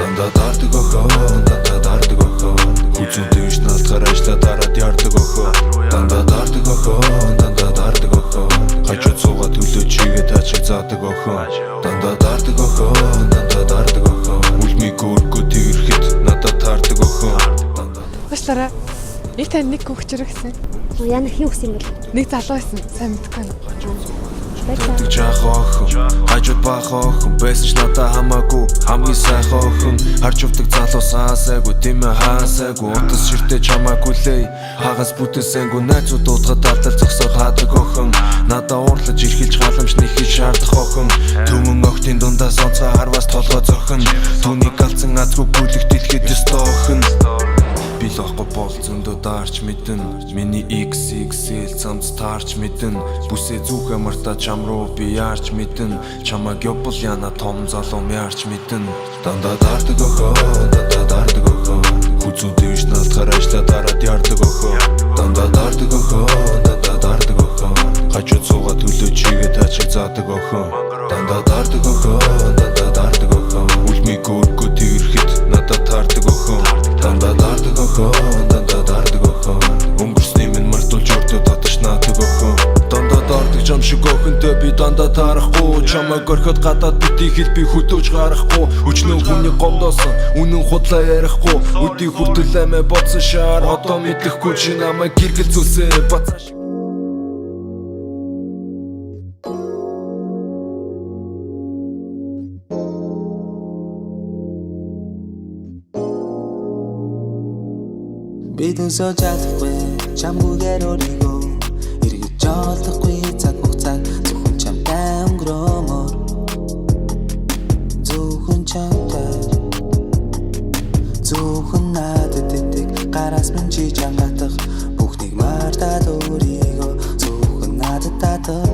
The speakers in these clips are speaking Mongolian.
Дандаа даардаг охоо, дандаа даардаг охоо. Хүзүүнтэй биш наалдахаар ажиллаа дараад ярддаг охоо. Дандаа даардаг охоо, дандаа даардаг охоо. Хажууд суугаад төлөө чигээ таачиг заадаг охоо. Дандаа даардаг охоо, дандаа даардаг охоо. Үлмиг өөргөө тэрхэд надад таардаг охоо. Башлаараа нэг тань нэг хөгч ирсэн. Яна хин өгсөн юм бол Нэг залуу байсан. Сайн мэдгүй байна. Тэг жаахан охин, хажууд баахан охин. Байсан ч надад хамаагүй, хамгийн сайхан охин. Харж увдаг залуу саасайгүй, тэмээ хаасайгүй. Утас ширтээ чамаагүй лээ. Хагас бүтээсэнгүй, найзууд дуудахад алдал зогсоод хаадаг охин. Надад уурлаж ирхэлж халамж нэхэж шаардах охин. Түмэн охтын дундаа сонцоо харвас толгой зохин. Түүнийг галзан азгүй бүлэг дэлхийд өстөө охин. Би л ахгүй бол зөндөө даарч мэдэн. Миний XXL цамц таарч мэдэн. Бүсээ зүг амартаа чам руу би яарч мэдэн. Чамаг ёбол яна том залуу яарч мэдэн. Дандаа даардаг охоо, дандаа даардаг охоо. Хүзүүнтэй биш наалдахаар ажиллаа дараад ярддаг охоо. Дандаа даардаг охоо, дандаа даардаг охоо. Хажууд суугаад төлөө чигээ таачиг заадаг охоо. Дандаа даардаг охоо, дандаа даардаг охоо. Үлмиг өөргөө тэрхэд надад таардаг охоо. Дандаа даардаг охоо, дандаа даардаг охоо. Өнгөрсний минь мартуулж өртөө татаж наадаг охоо. Дандаа даардаг жам шиг охинтой би дандаа таарахгүй. Чамайг орхиод гадаад битий хэл би хөтөөж гарахгүй. Өчнөө хүний гомдоосон, үнэн худлаа ярихгүй. Үдий хүртэл амиа бодсон шаар одоо мэдлэхгүй чи намайг гэргэл зүйлсээ бацаа. Би төсөө чадахгүй чамгүйгээр өөрийгөө эргэж олдохгүй цаг хугацаа зөвхөн чамтай өнгөрөмөр зөвхөн надад итэг гараас минь чи чангатах бүхнийг мартаад өөрийгөө зөвхөн надад татах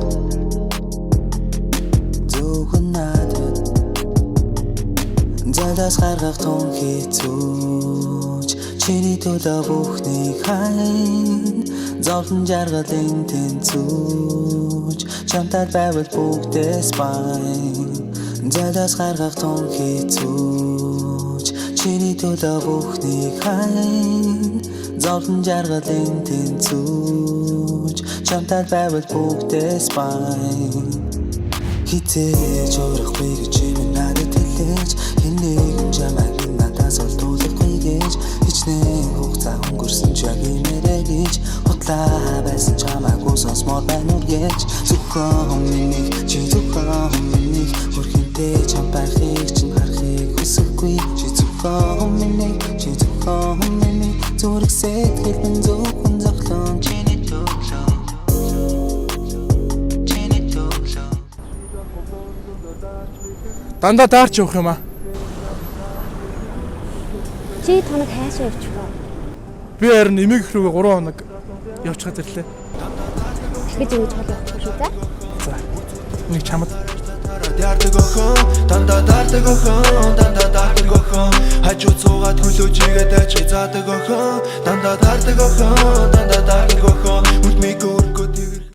зөвхөн надад залдаас гаргах тун хийцүүч чиний төлөө бүхнийг хайн зовлон жаргалын тэнцүүч чамтад байвал бүгдээс байн залдаас гаргах тун хийцүүч чиний төлөө бүхнийг хайн зовлон жаргалын тэнцүүч чамтад байвал бүгдээс байн хитэж урахгүй гэж минь надад хэлж хэнийг чамайг надаас олдуулахгүй гэж хичнээн хугацаа өнгөрсөн ч яг имээрэй гэж хутлаа байсан чамайг сонсмоор байна уу гэж зөвхөн миний чи зөвхөн миний хөрхөнтэй чам байхыг чинь харахыг хүсэхгүй чи зөвхөн миний зүрх сэтгэл минь зөвхөн зовлон чиний төлөө Дандаа даарч явах юм аа. чи тоног хайшаа явчих уу? Би харин эмээг их рүүгээ 3 хоног явчихад ирлээ. Гэж ингэж хол явахгүй шүү дээ. За. Нэг чамд Даардаг охоо, дандаа даардаг охоо, дандаа даардаг охоо. Хажууд суугаад хөлөө чигээ таачиг заадаг охоо. Дандаа даардаг охоо, дандаа даардаг охоо.